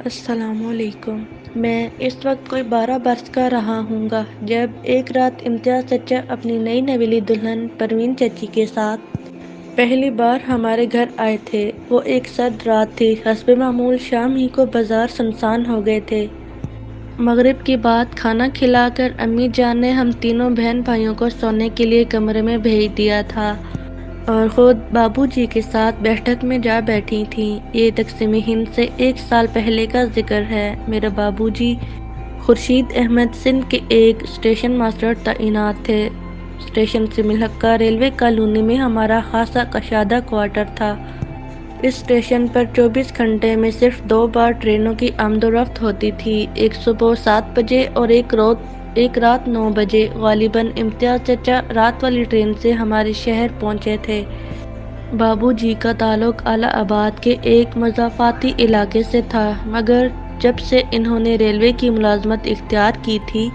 السلام علیکم۔ میں اس وقت کوئی 12 برس کا رہا ہوں گا جب ایک رات امتیاز چچا اپنی نئی نویلی دلہن پروین چچی کے ساتھ پہلی بار ہمارے گھر آئے تھے۔ وہ ایک سرد رات تھی، حسب معمول شام ہی کو بازار سنسان ہو گئے تھے۔ مغرب کے بعد کھانا کھلا کر امی جان نے ہم تینوں بہن بھائیوں کو سونے کے لیے کمرے میں بھیج دیا تھا اور خود بابو جی کے ساتھ بیٹھک میں جا بیٹھی تھیں۔ یہ تقسیم ہند سے 1 سال پہلے کا ذکر ہے۔ میرے بابو جی خورشید احمد سندھ کے ایک اسٹیشن ماسٹر تعینات تھے۔ اسٹیشن سے ملحقہ ریلوے کالونی میں ہمارا خاصا کشادہ کوارٹر تھا۔ اس اسٹیشن پر 24 گھنٹے میں صرف 2 بار ٹرینوں کی آمد و رفت ہوتی تھی، ایک صبح 7 بجے اور ایک رات 9 بجے۔ غالباً امتیاز چچا رات والی ٹرین سے ہمارے شہر پہنچے تھے۔ بابو جی کا تعلق اعلی آباد کے ایک مضافاتی علاقے سے تھا، مگر جب سے انہوں نے ریلوے کی ملازمت اختیار کی تھی،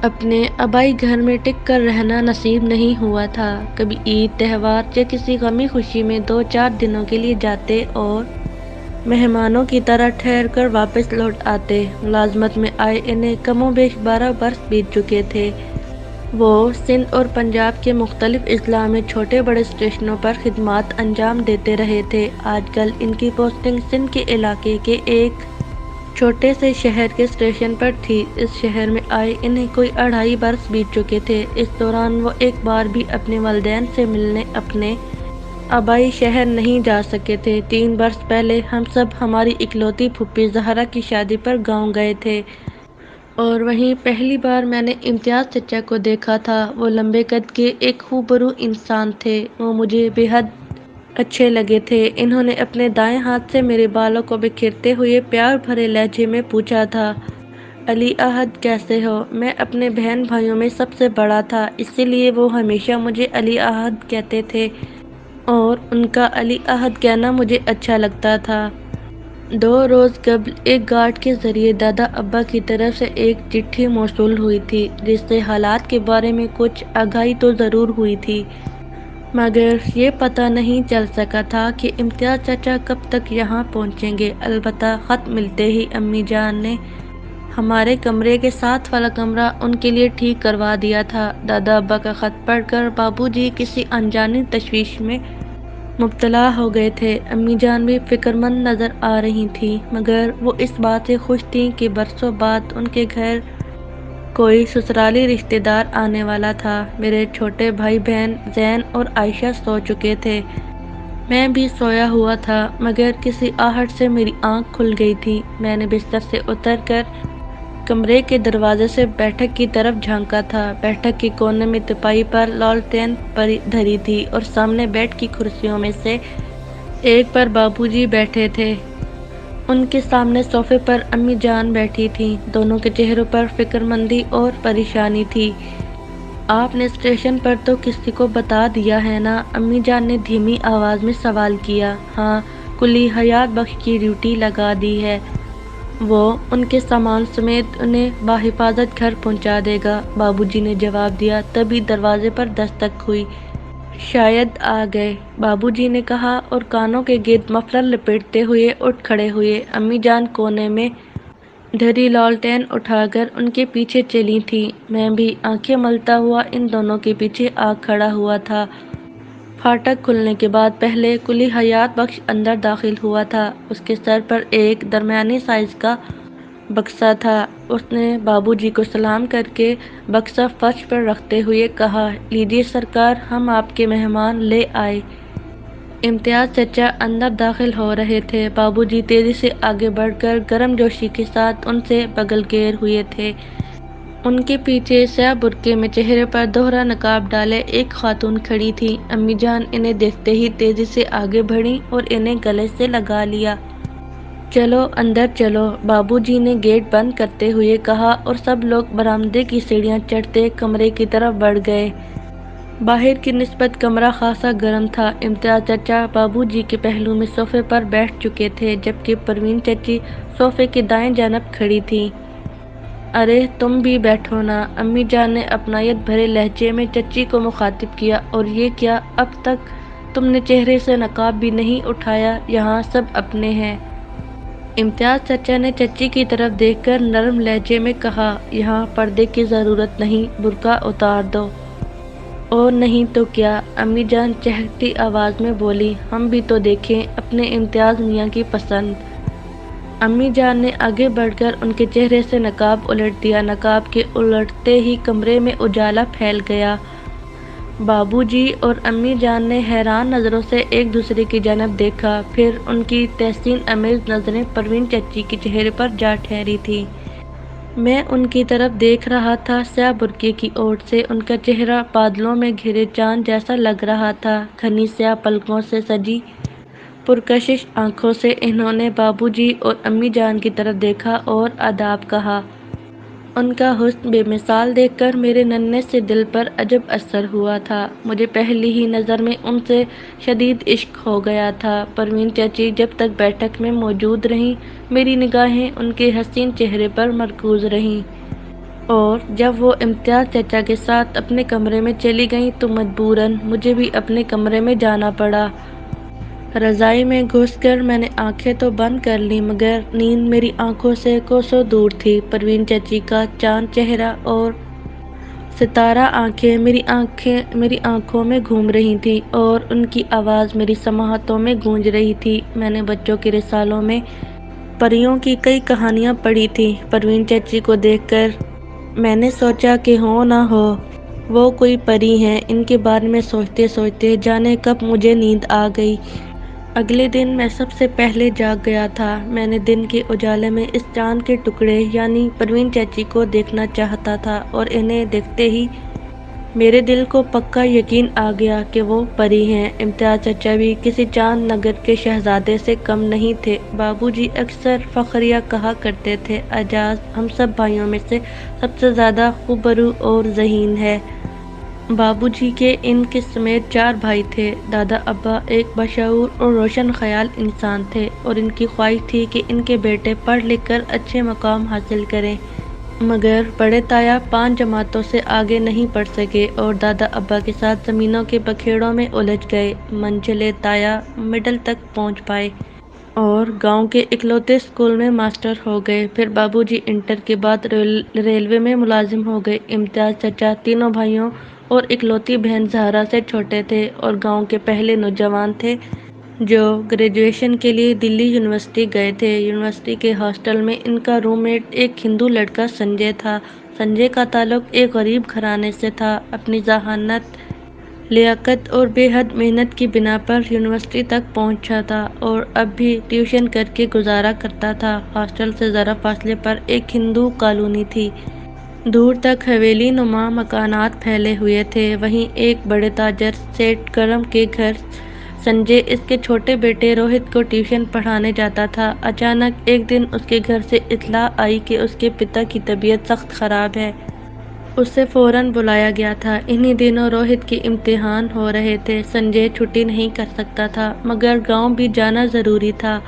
اپنے آبائی گھر میں ٹک کر رہنا نصیب نہیں ہوا تھا۔ کبھی عید، تہوار یا کسی غمی خوشی میں 2-4 دنوں کے لیے جاتے اور مہمانوں کی طرح ٹھہر کر واپس لوٹ آتے۔ ملازمت میں آئے انہیں کم و بیش 12 برس بیت چکے تھے۔ وہ سندھ اور پنجاب کے مختلف اضلاع میں چھوٹے بڑے اسٹیشنوں پر خدمات انجام دیتے رہے تھے۔ آج کل ان کی پوسٹنگ سندھ کے علاقے کے ایک چھوٹے سے شہر کے اسٹیشن پر تھی۔ اس شہر میں آئے انہیں کوئی 2.5 برس بیت چکے تھے۔ اس دوران وہ ایک بار بھی اپنے والدین سے ملنے اپنے آبائی شہر نہیں جا سکے تھے۔ 3 برس پہلے ہم سب ہماری اکلوتی پھوپھی زہرا کی شادی پر گاؤں گئے تھے، اور وہیں پہلی بار میں نے امتیاز چچا کو دیکھا تھا۔ وہ لمبے قد کے ایک خوبرو انسان تھے۔ وہ مجھے بے حد اچھے لگے تھے۔ انہوں نے اپنے دائیں ہاتھ سے میرے بالوں کو بکھیرتے ہوئے پیار بھرے لہجے میں پوچھا تھا، علی احد کیسے ہو؟ میں اپنے بہن بھائیوں میں سب سے بڑا تھا، اسی لیے وہ ہمیشہ مجھے علی احد کہتے تھے اور ان کا علی احد کہنا مجھے اچھا لگتا تھا۔ 2 روز قبل ایک گارڈ کے ذریعے دادا ابا کی طرف سے ایک چٹھی موصول ہوئی تھی، جس سے حالات کے بارے میں کچھ آگاہی تو ضرور ہوئی تھی، مگر یہ پتہ نہیں چل سکا تھا کہ امتیاز چچا کب تک یہاں پہنچیں گے۔ البتہ خط ملتے ہی امی جان نے ہمارے کمرے کے ساتھ والا کمرہ ان کے لیے ٹھیک کروا دیا تھا۔ دادا ابا کا خط پڑھ کر بابو جی کسی انجانی تشویش میں مبتلا ہو گئے تھے۔ امی جان بھی فکر مند نظر آ رہی تھیں، مگر وہ اس بات سے خوش تھیں کہ برسوں بعد ان کے گھر کوئی سسرالی رشتہ دار آنے والا تھا۔ میرے چھوٹے بھائی بہن زین اور عائشہ سو چکے تھے۔ میں بھی سویا ہوا تھا، مگر کسی آہٹ سے میری آنکھ کھل گئی تھی۔ میں نے بستر سے اتر کر کمرے کے دروازے سے بیٹھک کی طرف جھانکا تھا۔ بیٹھک کے کونے میں تپائی پر لالٹین دھری تھی اور سامنے بیٹھ کی کرسیوں میں سے ایک پر بابو جی بیٹھے تھے۔ ان کے سامنے صوفے پر امی جان بیٹھی تھیں۔ دونوں کے چہروں پر فکر مندی اور پریشانی تھی۔ آپ نے اسٹیشن پر تو کسی کو بتا دیا ہے نا؟ امی جان نے دھیمی آواز میں سوال کیا۔ ہاں، کلی حیات بخش کی ڈیوٹی لگا دی ہے، وہ ان کے سامان سمیت انہیں بحفاظت گھر پہنچا دے گا، بابو جی نے جواب دیا۔ تبھی دروازے پر دستک ہوئی۔ شاید آ گئے، بابو جی نے کہا اور کانوں کے گرد مفلر لپیٹتے ہوئے اٹھ کھڑے ہوئے۔ امی جان کونے میں دھری لالٹین اٹھا کر ان کے پیچھے چلی تھیں۔ میں بھی آنکھیں ملتا ہوا ان دونوں کے پیچھے آ کھڑا ہوا تھا۔ پھاٹک کھلنے کے بعد پہلے کلی حیات بخش اندر داخل ہوا تھا۔ اس کے سر پر ایک درمیانی سائز کا بکسا تھا۔ اس نے بابو جی کو سلام کر کے بکسا فرش پر رکھتے ہوئے کہا، لیجیے سرکار، ہم آپ کے مہمان لے آئے۔ امتیاز چچا اندر داخل ہو رہے تھے۔ بابو جی تیزی سے آگے بڑھ کر گرم جوشی کے ساتھ ان سے بغل گیر ہوئے تھے۔ ان کے پیچھے سیاہ برقعے میں چہرے پر دوہرا نقاب ڈالے ایک خاتون کھڑی تھی۔ امی جان انہیں دیکھتے ہی تیزی سے آگے بڑھیں اور انہیں گلے سے لگا لیا۔ چلو اندر چلو، بابو جی نے گیٹ بند کرتے ہوئے کہا اور سب لوگ برآمدے کی سیڑھیاں چڑھتے کمرے کی طرف بڑھ گئے۔ باہر کی نسبت کمرہ خاصا گرم تھا۔ امتیاز چچا بابو جی کے پہلو میں صوفے پر بیٹھ چکے تھے، جبکہ پروین چچی صوفے کی دائیں جانب کھڑی تھیں۔ ارے تم بھی بیٹھو نا، امی جان نے اپنائیت بھرے لہجے میں چچی کو مخاطب کیا، اور یہ کیا، اب تک تم نے چہرے سے نقاب بھی نہیں اٹھایا؟ یہاں سب اپنے ہیں۔ امتیاز چچا نے چچی کی طرف دیکھ کر نرم لہجے میں کہا، یہاں پردے کی ضرورت نہیں، برقع اتار دو۔ اور نہیں تو کیا، امی جان چہکتی آواز میں بولی، ہم بھی تو دیکھیں اپنے امتیاز میاں کی پسند۔ امی جان نے آگے بڑھ کر ان کے چہرے سے نقاب الٹ دیا۔ نقاب کے الٹتے ہی کمرے میں اجالا پھیل گیا۔ بابو جی اور امی جان نے حیران نظروں سے ایک دوسرے کی جانب دیکھا، پھر ان کی تحسین آمیز نظریں پروین چچی کے چہرے پر جا ٹھہری تھیں۔ میں ان کی طرف دیکھ رہا تھا، سیاہ برقعے کی اوٹ سے ان کا چہرہ بادلوں میں گھرے چاند جیسا لگ رہا تھا۔ گھنی سیاہ پلکوں سے سجی پرکشش آنکھوں سے انہوں نے بابو جی اور امی جان کی طرف دیکھا اور آداب کہا۔ ان کا حسن بے مثال دیکھ کر میرے ننھے سے دل پر عجب اثر ہوا تھا۔ مجھے پہلی ہی نظر میں ان سے شدید عشق ہو گیا تھا۔ پروین چچی جب تک بیٹھک میں موجود رہیں، میری نگاہیں ان کے حسین چہرے پر مرکوز رہیں، اور جب وہ امتیاز چچا کے ساتھ اپنے کمرے میں چلی گئیں تو مجبوراً مجھے بھی اپنے کمرے میں جانا پڑا۔ رضائی میں گھس کر میں نے آنکھیں تو بند کر لیں، مگر نیند میری آنکھوں سے کوسوں دور تھی۔ پروین چچی کا چاند چہرہ اور ستارہ آنکھیں میری آنکھوں میں گھوم رہی تھیں، اور ان کی آواز میری سماعتوں میں گونج رہی تھی۔ میں نے بچوں کے رسالوں میں پریوں کی کئی کہانیاں پڑھی تھیں۔ پروین چچی کو دیکھ کر میں نے سوچا کہ ہو نہ ہو وہ کوئی پری ہیں۔ ان کے بارے میں سوچتے سوچتے جانے کب مجھے نیند آ گئی۔ اگلے دن میں سب سے پہلے جاگ گیا تھا۔ میں نے دن کے اجالے میں اس چاند کے ٹکڑے یعنی پروین چچی کو دیکھنا چاہتا تھا، اور انہیں دیکھتے ہی میرے دل کو پکا یقین آ گیا کہ وہ پری ہیں۔ امتیاز چچا بھی کسی چاند نگر کے شہزادے سے کم نہیں تھے۔ بابو جی اکثر فخریہ کہا کرتے تھے، اعجاز ہم سب بھائیوں میں سے سب سے زیادہ خوبرو اور ذہین ہے۔ بابو جی کے ان کے سمیت 4 بھائی تھے۔ دادا ابا ایک باشعور اور روشن خیال انسان تھے، اور ان کی خواہش تھی کہ ان کے بیٹے پڑھ لکھ کر اچھے مقام حاصل کریں، مگر بڑے تایا 5 جماعتوں سے آگے نہیں پڑھ سکے اور دادا ابا کے ساتھ زمینوں کے بکھیڑوں میں الجھ گئے۔ منجھلے تایا مڈل تک پہنچ پائے اور گاؤں کے اکلوتے اسکول میں ماسٹر ہو گئے۔ پھر بابو جی انٹر کے بعد ریلوے میں ملازم ہو گئے۔ امتیاز چچا تینوں بھائیوں اور اکلوتی بہن زہرا سے چھوٹے تھے، اور گاؤں کے پہلے نوجوان تھے جو گریجویشن کے لیے دلی یونیورسٹی گئے تھے۔ یونیورسٹی کے ہاسٹل میں ان کا روم میٹ ایک ہندو لڑکا سنجے تھا۔ سنجے کا تعلق ایک غریب گھرانے سے تھا۔ اپنی ذہانت، لیاقت اور بے حد محنت کی بنا پر یونیورسٹی تک پہنچا تھا، اور اب بھی ٹیوشن کر کے گزارا کرتا تھا۔ ہاسٹل سے ذرا فاصلے پر ایک ہندو کالونی تھی۔ دور تک حویلی نما مکانات پھیلے ہوئے تھے۔ وہیں ایک بڑے تاجر سیٹھ کرم کے گھر سنجے اس کے چھوٹے بیٹے روہت کو ٹیوشن پڑھانے جاتا تھا۔ اچانک ایک دن اس کے گھر سے اطلاع آئی کہ اس کے پتا کی طبیعت سخت خراب ہے۔ اسے فوراً بلایا گیا تھا۔ انہی دنوں روہت کے امتحان ہو رہے تھے۔ سنجے چھٹی نہیں کر سکتا تھا، مگر گاؤں بھی جانا ضروری تھا،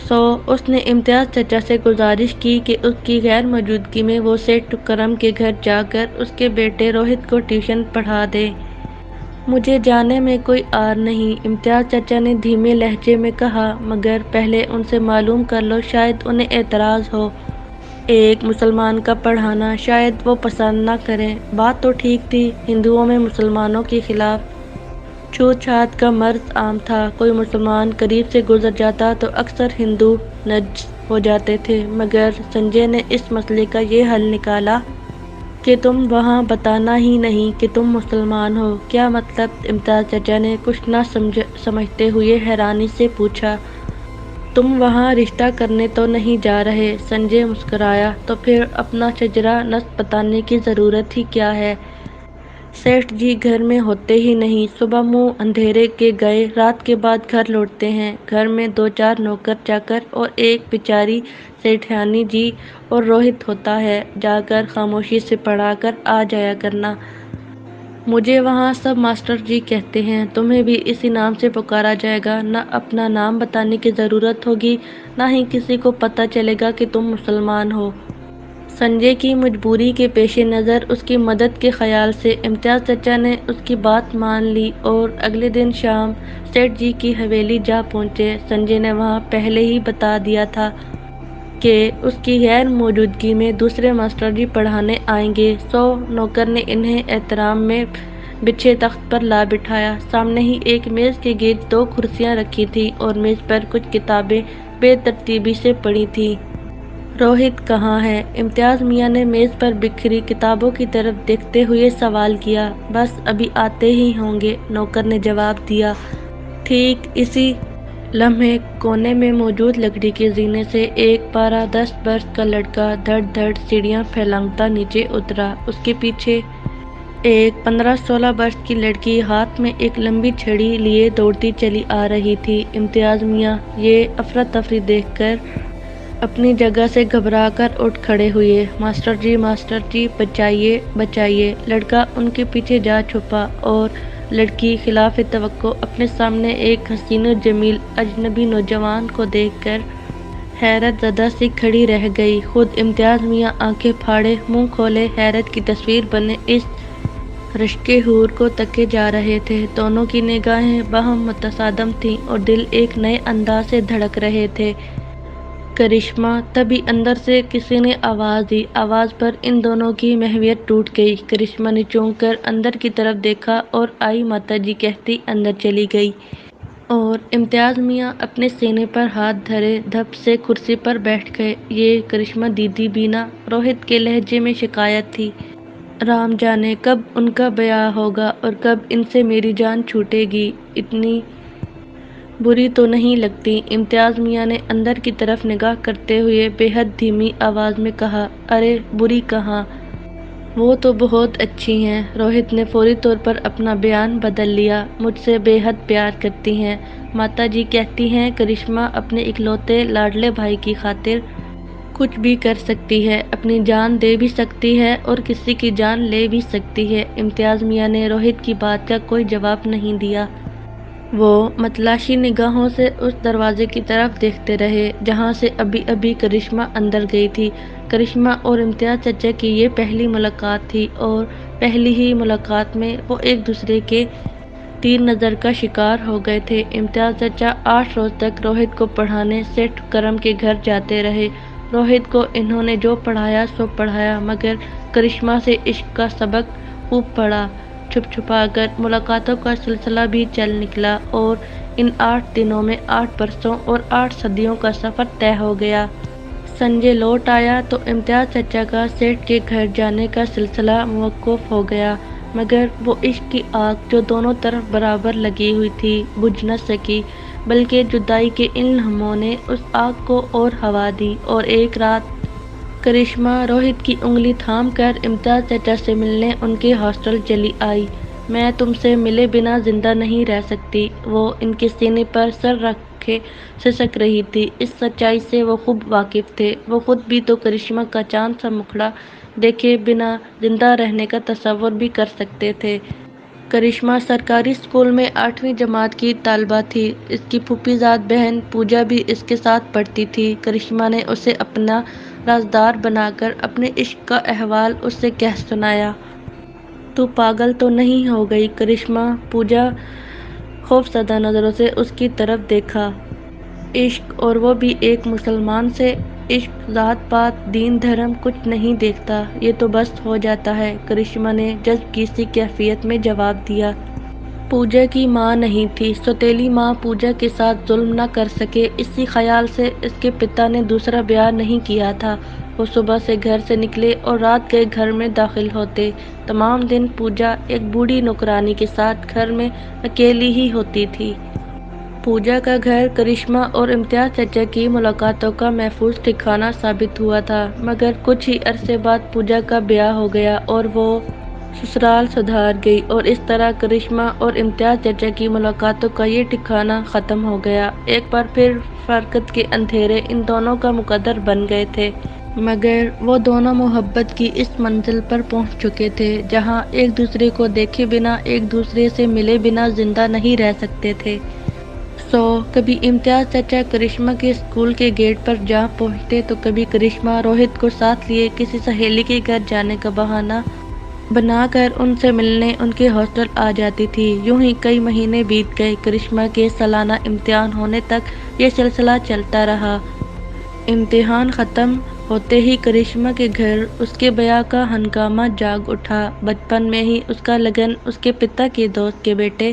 سو اس نے امتیاز چچا سے گزارش کی کہ اس کی غیر موجودگی میں وہ سیٹھ کرم کے گھر جا کر اس کے بیٹے روہت کو ٹیوشن پڑھا دے۔ مجھے جانے میں کوئی عار نہیں، امتیاز چچا نے دھیمے لہجے میں کہا، مگر پہلے ان سے معلوم کر لو، شاید انہیں اعتراض ہو۔ ایک مسلمان کا پڑھانا شاید وہ پسند نہ کریں۔ بات تو ٹھیک تھی، ہندوؤں میں مسلمانوں کے خلاف چھوت چھات کا مرض عام تھا۔ کوئی مسلمان قریب سے گزر جاتا تو اکثر ہندو نجس ہو جاتے تھے، مگر سنجے نے اس مسئلے کا یہ حل نکالا کہ تم وہاں بتانا ہی نہیں کہ تم مسلمان ہو۔ کیا مطلب؟ امتیاز چچا نے کچھ نہ سمجھتے ہوئے حیرانی سے پوچھا۔ تم وہاں رشتہ کرنے تو نہیں جا رہے؟ سنجے مسکرایا۔ تو پھر اپنا شجرہ نسب بتانے کی ضرورت ہی کیا ہے؟ سیٹھ جی گھر میں ہوتے ہی نہیں، صبح منہ اندھیرے کے گئے، رات کے بعد گھر لوٹتے ہیں۔ گھر میں 2-4 نوکر چاکر اور ایک بیچاری سیٹھانی جی اور روہت ہوتا ہے، جا کر خاموشی سے پڑھا کر آ جایا کرنا۔ مجھے وہاں سب ماسٹر جی کہتے ہیں، تمہیں بھی اسی نام سے پکارا جائے گا۔ نہ اپنا نام بتانے کی ضرورت ہوگی، نہ ہی کسی کو پتہ چلے گا کہ تم مسلمان ہو۔ سنجے کی مجبوری کے پیش نظر اس کی مدد کے خیال سے امتیاز چچا نے اس کی بات مان لی، اور اگلے دن شام سیٹھ جی کی حویلی جا پہنچے۔ سنجے نے وہاں پہلے ہی بتا دیا تھا کہ اس کی غیر موجودگی میں دوسرے ماسٹر جی پڑھانے آئیں گے، سو نوکر نے انہیں احترام میں بچھے تخت پر لا بٹھایا۔ سامنے ہی ایک میز کے گرد 2 کرسیاں رکھی تھیں اور میز پر کچھ کتابیں بے ترتیبی سے پڑی تھیں۔ روہت کہاں ہے؟ امتیاز میاں نے میز پر بکھری کتابوں کی طرف دیکھتے ہوئے سوال کیا۔ بس ابھی آتے ہی ہوں گے، نوکر نے جواب دیا۔ ٹھیک اسی لمحے کونے میں موجود لکڑی کے زینے سے ایک 12-10 برس کا لڑکا دھڑ دھڑ سیڑھیاں پھیلانگتا نیچے اترا۔ اس کے پیچھے ایک 15-16 برس کی لڑکی ہاتھ میں ایک لمبی چھڑی لیے دوڑتی چلی آ رہی تھی۔ امتیاز میاں یہ افراتفری دیکھ کر اپنی جگہ سے گھبرا کر اٹھ کھڑے ہوئے۔ ماسٹر جی بچائیے بچائیے! لڑکا ان کے پیچھے جا چھپا اور لڑکی خلاف توقع اپنے سامنے ایک حسین و جمیل اجنبی نوجوان کو دیکھ کر حیرت زدہ سی کھڑی رہ گئی۔ خود امتیاز میاں آنکھیں پھاڑے منہ کھولے حیرت کی تصویر بنے اس رشکے حور کو تکے جا رہے تھے۔ دونوں کی نگاہیں باہم متصادم تھیں اور دل ایک نئے انداز سے دھڑک رہے تھے۔ کرشمہ! تبھی اندر سے کسی نے آواز دی۔ آواز پر ان دونوں کی محویت ٹوٹ گئی۔ کرشمہ نے چونک کر اندر کی طرف دیکھا اور آئی ماتا جی کہتی اندر چلی گئی۔ اور امتیاز میاں اپنے سینے پر ہاتھ دھرے دھپ سے کرسی پر بیٹھ گئے۔ یہ کرشمہ دیدی بینا! روہت کے لہجے میں شکایت تھی۔ رام جانے کب ان کا بیاہ ہوگا اور کب ان سے میری جان چھوٹے گی! اتنی بری تو نہیں لگتی؟ امتیاز میاں نے اندر کی طرف نگاہ کرتے ہوئے بے حد دھیمی آواز میں کہا۔ ارے بری کہاں؟ وہ تو بہت اچھی ہیں! روہت نے فوری طور پر اپنا بیان بدل لیا۔ مجھ سے بے حد پیار کرتی ہیں! ماتا جی کہتی ہیں کرشمہ اپنے اکلوتے لاڈلے بھائی کی خاطر کچھ بھی کر سکتی ہے، اپنی جان دے بھی سکتی ہے اور کسی کی جان لے بھی سکتی ہے۔ امتیاز میاں نے روہت کی بات کا کوئی جواب نہیں دیا۔ وہ متلاشی نگاہوں سے اس دروازے کی طرف دیکھتے رہے جہاں سے ابھی ابھی کرشمہ اندر گئی تھی۔ کرشمہ اور امتیاز چچا کی یہ پہلی ملاقات تھی اور پہلی ہی ملاقات میں وہ ایک دوسرے کے تیر نظر کا شکار ہو گئے تھے۔ امتیاز چچا 8 روز تک روہت کو پڑھانے سیٹھ کرم کے گھر جاتے رہے۔ روہت کو انہوں نے جو پڑھایا سو پڑھایا مگر کرشمہ سے عشق کا سبق خوب پڑھا۔ چھپ چھپا کر ملاقاتوں کا سلسلہ بھی چل نکلا اور ان 8 دنوں میں 8 برسوں اور 8 صدیوں کا سفر طے ہو گیا۔ سنجے لوٹ آیا تو امتیاز چچا کا سیٹھ کے گھر جانے کا سلسلہ موقوف ہو گیا مگر وہ عشق کی آگ جو دونوں طرف برابر لگی ہوئی تھی بجھ نہ سکی بلکہ جدائی کے ان لمحوں نے اس آگ کو اور ہوا دی۔ اور ایک رات کرشمہ روہت کی انگلی تھام کر امتیاز چچا سے ملنے ان کے ہاسٹل چلی آئی۔ میں تم سے ملے بنا زندہ نہیں رہ سکتی، وہ ان کے سینے پر سر رکھے سسک رہی تھی۔ اس سچائی سے وہ خوب واقف تھے۔ وہ خود بھی تو کرشمہ کا چاند سا مکھڑا دیکھے بنا زندہ رہنے کا تصور بھی کر سکتے تھے۔ کرشمہ سرکاری اسکول میں 8ویں جماعت کی طالبہ تھی۔ اس کی پھوپھی زاد بہن پوجا بھی اس کے ساتھ پڑھتی تھی۔ کرشمہ نے اسے اپنا رازدار بنا کر اپنے عشق کا احوال اس سے کہہ سنایا۔ تو پاگل تو نہیں ہو گئی کرشمہ؟ پوجا خوفزدہ نظروں سے اس کی طرف دیکھا۔ عشق اور وہ بھی ایک مسلمان سے! عشق ذات پات دین دھرم کچھ نہیں دیکھتا، یہ تو بس ہو جاتا ہے، کرشمہ نے جذب کی سی کیفیت میں جواب دیا۔ پوجا کی ماں نہیں تھی، سوتیلی ماں پوجا کے ساتھ ظلم نہ کر سکے اسی خیال سے اس کے پتا نے دوسرا بیاہ نہیں کیا تھا۔ وہ صبح سے گھر سے نکلے اور رات گئے گھر میں داخل ہوتے۔ تمام دن پوجا ایک بوڑھی نوکرانی کے ساتھ گھر میں اکیلی ہی ہوتی تھی۔ پوجا کا گھر کرشمہ اور امتیاز چچا کی ملاقاتوں کا محفوظ ٹھکانہ ثابت ہوا تھا مگر کچھ ہی عرصے بعد پوجا کا بیاہ ہو گیا اور وہ سسرال سدھار گئی اور اس طرح کرشمہ اور امتیاز چچا کی ملاقاتوں کا یہ ٹھکانہ ختم ہو گیا۔ ایک بار پھر فراقت کے اندھیرے ان دونوں کا مقدر بن گئے تھے مگر وہ دونوں محبت کی اس منزل پر پہنچ چکے تھے جہاں ایک دوسرے کو دیکھے بنا ایک دوسرے سے ملے بنا زندہ نہیں رہ سکتے تھے۔ سو کبھی امتیاز چچا کرشمہ کے اسکول کے گیٹ پر جا پہنچتے تو کبھی کرشمہ روہت کو ساتھ لیے کسی سہیلی کے گھر جانے کا بہانہ بنا کر ان سے ملنے ان کے ہاسٹل آ جاتی تھی۔ یوں ہی کئی مہینے بیت گئے۔ کرشمہ کے سالانہ امتحان ہونے تک یہ سلسلہ چلتا رہا۔ امتحان ختم ہوتے ہی کرشمہ کے گھر اس کے بیاہ کا ہنگامہ جاگ اٹھا۔ بچپن میں ہی اس کا لگن اس کے پتا کے دوست کے بیٹے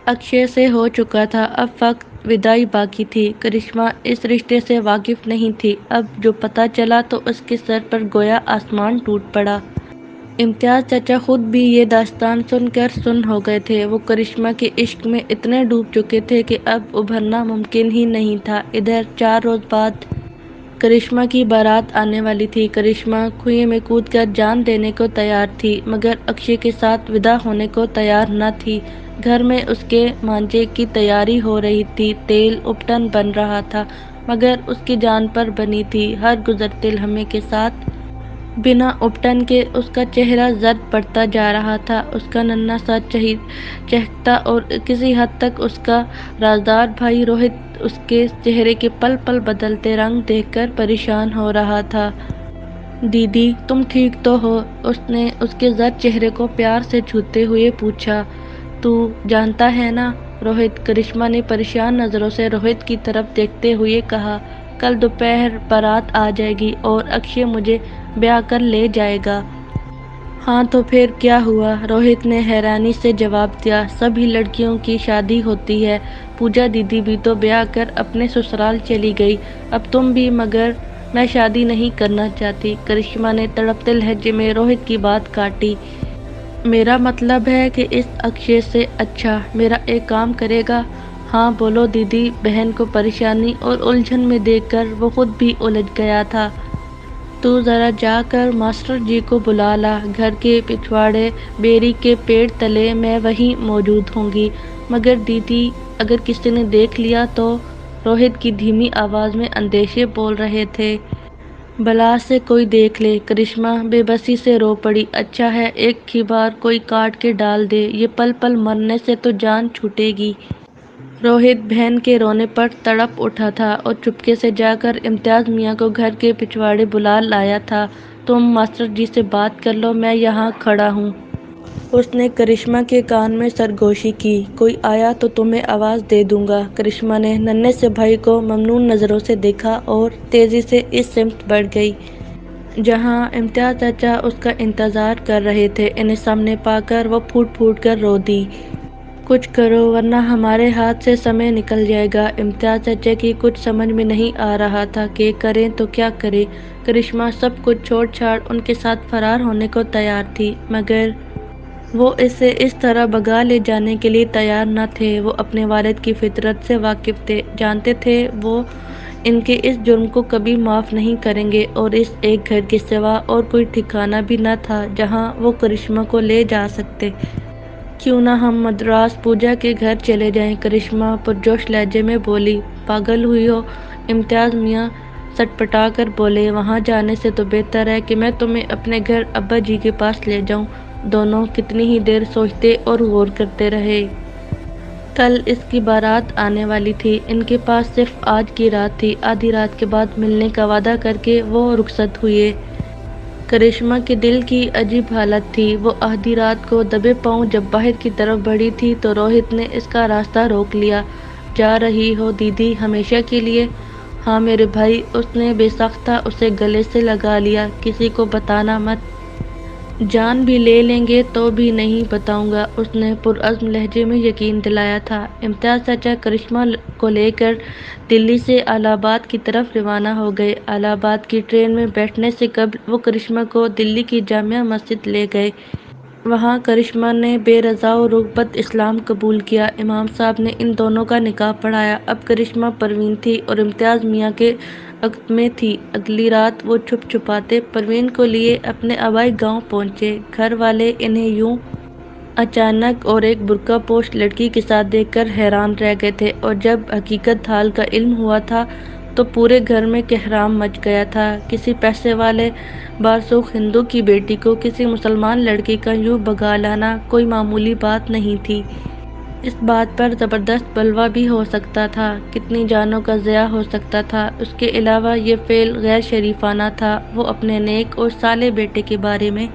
اکشے سے ہو چکا تھا، اب فقط وداعی باقی تھی۔ کرشمہ اس رشتے سے واقف نہیں تھی، اب جو پتہ چلا تو اس کے سر پر گویا آسمان ٹوٹ پڑا۔ امتیاز چچا خود بھی یہ داستان سن کر سن ہو گئے تھے۔ وہ کرشمہ کے عشق میں اتنے ڈوب چکے تھے کہ اب ابھرنا ممکن ہی نہیں تھا۔ ادھر 4 روز بعد کرشمہ کی بارات آنے والی تھی۔ کرشمہ کنویں میں کود کر جان دینے کو تیار تھی، مگر اکشے کے ساتھ وداع ہونے کو تیار نہ تھی۔ گھر میں اس کے مانجے کی تیاری ہو رہی تھی، تیل اپٹن بن رہا تھا، مگر اس کی جان پر بنی تھی۔ ہر گزرتے لمحے کے ساتھ بنا اپٹن کے اس کا چہرہ زرد پڑتا جا رہا تھا۔ اس کا ننھا سا چہکتا اور کسی حد تک اس کا رازدار بھائی روہت اس کے چہرے کے پل پل بدلتے رنگ دیکھ کر پریشان ہو رہا تھا۔ دیدی تم ٹھیک تو ہو؟ اس نے اس کے زرد چہرے کو پیار سے چھوتے ہوئے پوچھا۔ تو جانتا ہے نا روہت، کرشمہ نے پریشان نظروں سے روہت کی طرف دیکھتے ہوئے کہا، کل دوپہر بارات آ جائے گی اور اکشے مجھے بیاہ کر لے جائے گا۔ ہاں تو پھر کیا ہوا؟ روہت نے حیرانی سے جواب دیا، سبھی لڑکیوں کی شادی ہوتی ہے، پوجا دیدی بھی تو بیاہ کر اپنے سسرال چلی گئی، اب تم بھی۔ مگر میں شادی نہیں کرنا چاہتی۔ کرشمہ نے تڑپتے لہجے میں روہت کی بات کاٹی۔ میرا مطلب ہے کہ اس اکشے سے اچھا میرا ایک کام کرے گا؟ ہاں بولو دیدی۔ بہن کو پریشانی اور الجھن میں دیکھ کر وہ خود بھی الجھ گیا تھا۔ تو ذرا جا کر ماسٹر جی کو بلا لا، گھر کے پچھواڑے بیری کے پیڑ تلے میں وہیں موجود ہوں گی۔ مگر دیدی اگر کسی نے دیکھ لیا تو؟ روہت کی دھیمی آواز میں اندیشے بول رہے تھے۔ بلا سے کوئی دیکھ لے۔ کرشمہ بے بسی سے رو پڑی۔ اچھا ہے ایک ہی بار کوئی کاٹ کے ڈال دے، یہ پل پل مرنے سے تو جان چھوٹے گی۔ روہت بہن کے رونے پر تڑپ اٹھا تھا اور چپکے سے جا کر امتیاز میاں کو گھر کے پچھواڑے بلا لایا تھا۔ تم ماسٹر جی سے بات کر لو، میں یہاں کھڑا ہوں۔ اس نے کرشمہ کے کان میں سرگوشی کی۔ کوئی آیا تو تمہیں آواز دے دوں گا۔ کرشمہ نے ننھے سے بھائی کو ممنون نظروں سے دیکھا اور تیزی سے اس سمت بڑھ گئی جہاں امتیاز چچا اس کا انتظار کر رہے تھے۔ انہیں سامنے پا کر وہ پھوٹ پھوٹ کر رو دی۔ کچھ کرو ورنہ ہمارے ہاتھ سے سمے نکل جائے گا۔ امتیاز چچا کی کچھ سمجھ میں نہیں آ رہا تھا کہ کریں تو کیا کریں۔ کرشمہ سب کچھ چھوڑ چھاڑ ان کے ساتھ فرار ہونے کو تیار تھی، مگر وہ اسے اس طرح بھگا لے جانے کے لیے تیار نہ تھے۔ وہ اپنے والد کی فطرت سے واقف تھے، جانتے تھے وہ ان کے اس جرم کو کبھی معاف نہیں کریں گے، اور اس ایک گھر کے سوا اور کوئی ٹھکانہ بھی نہ تھا جہاں وہ کرشمہ کو لے جا سکتے۔ کیوں نہ ہم مدراس پوجا کے گھر چلے جائیں؟ کرشمہ پرجوش لہجے میں بولی۔ پاگل ہوئی ہو؟ امتیاز میاں سٹپٹا کر بولے۔ وہاں جانے سے تو بہتر ہے کہ میں تمہیں اپنے گھر ابا جی کے پاس لے جاؤں۔ دونوں کتنی ہی دیر سوچتے اور غور کرتے رہے۔ کل اس کی بارات آنے والی تھی، ان کے پاس صرف آج کی رات تھی۔ آدھی رات کے بعد ملنے کا وعدہ کر کے وہ رخصت ہوئے۔ کرشمہ کے دل کی عجیب حالت تھی۔ وہ آدھی رات کو دبے پاؤں جب باہر کی طرف بڑھی تھی تو روہت نے اس کا راستہ روک لیا۔ جا رہی ہو دیدی ہمیشہ کے لیے؟ ہاں میرے بھائی۔ اس نے بے ساختہ اسے گلے سے لگا لیا۔ کسی کو بتانا مت۔ جان بھی لے لیں گے تو بھی نہیں بتاؤں گا، اس نے پرعزم لہجے میں یقین دلایا تھا۔ امتیاز چچا کرشمہ کو لے کر دلی سے الہ آباد کی طرف روانہ ہو گئے۔ الہ آباد کی ٹرین میں بیٹھنے سے قبل وہ کرشمہ کو دلی کی جامع مسجد لے گئے۔ وہاں کرشمہ نے بے رضا و رغبت اسلام قبول کیا۔ امام صاحب نے ان دونوں کا نکاح پڑھایا۔ اب کرشمہ پروین تھی اور امتیاز میاں کے عقد میں تھی۔ اگلی رات وہ چھپ چھپاتے پروین کو لیے اپنے آبائی گاؤں پہنچے۔ گھر والے انہیں یوں اچانک اور ایک برقع پوش لڑکی کے ساتھ دیکھ کر حیران رہ گئے تھے، اور جب حقیقت حال کا علم ہوا تھا تو پورے گھر میں کوہرام مچ گیا تھا۔ کسی پیسے والے بارسوخ ہندو کی بیٹی کو کسی مسلمان لڑکے کا یوں بھگا لانا کوئی معمولی بات نہیں تھی۔ اس بات پر زبردست بلوہ بھی ہو سکتا تھا، کتنی جانوں کا ضیاع ہو سکتا تھا۔ اس کے علاوہ یہ فعل غیر شریفانہ تھا۔ وہ اپنے نیک اور صالح بیٹے کے بارے میں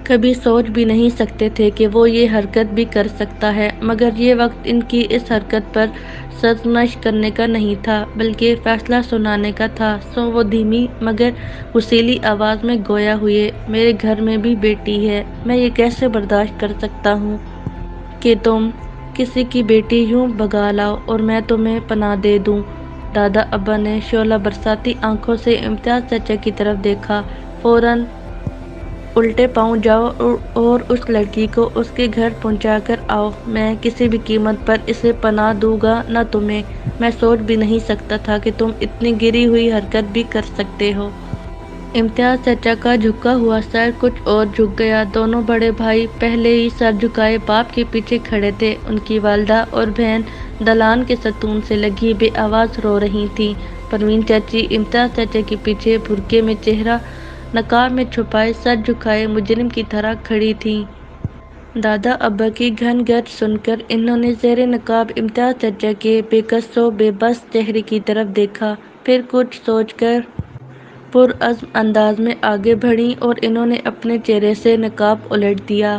کبھی سوچ بھی نہیں سکتے تھے کہ وہ یہ حرکت بھی کر سکتا ہے، مگر یہ وقت ان کی اس حرکت پر سرزنش کرنے کا نہیں تھا بلکہ فیصلہ سنانے کا تھا۔ سو وہ دھیمی مگر رسیلی آواز میں گویا ہوئے، میرے گھر میں بھی بیٹی ہے، میں یہ کیسے برداشت کر سکتا ہوں کہ تم کسی کی بیٹی یوں بھگا لاؤ اور میں تمہیں پناہ دے دوں۔ دادا ابا نے شعلہ برساتی آنکھوں سے امتیاز چچا کی طرف دیکھا۔ فوراً الٹے پاؤں جاؤ اور اس لڑکی کو اس کے گھر پہنچا کر آؤ، میں کسی بھی قیمت پر اسے پناہ دوں گا نہ تمہیں۔ میں سوچ بھی نہیں سکتا تھا کہ تم اتنی گری ہوئی حرکت بھی کر سکتے ہو۔ امتیاز چچا کا جھکا ہوا سر کچھ اور جھک گیا۔ دونوں بڑے بھائی پہلے ہی سر جھکائے باپ کے پیچھے کھڑے تھے۔ ان کی والدہ اور بہن دالان کے ستون سے لگی بے آواز رو رہی تھیں۔ پروین چاچی امتیاز چچا کے پیچھے برقعے میں چہرہ نقاب میں چھپائے سر جھکائے مجرم کی طرح کھڑی تھیں۔ دادا ابا کی گھن گرج سن کر انہوں نے زیر نقاب امتیاز چچا کے بے کس و بے بس چہرے کی طرف دیکھا، پھر کچھ سوچ کر پرعزم انداز میں آگے بڑھیں اور انہوں نے اپنے چہرے سے نقاب الٹ دیا۔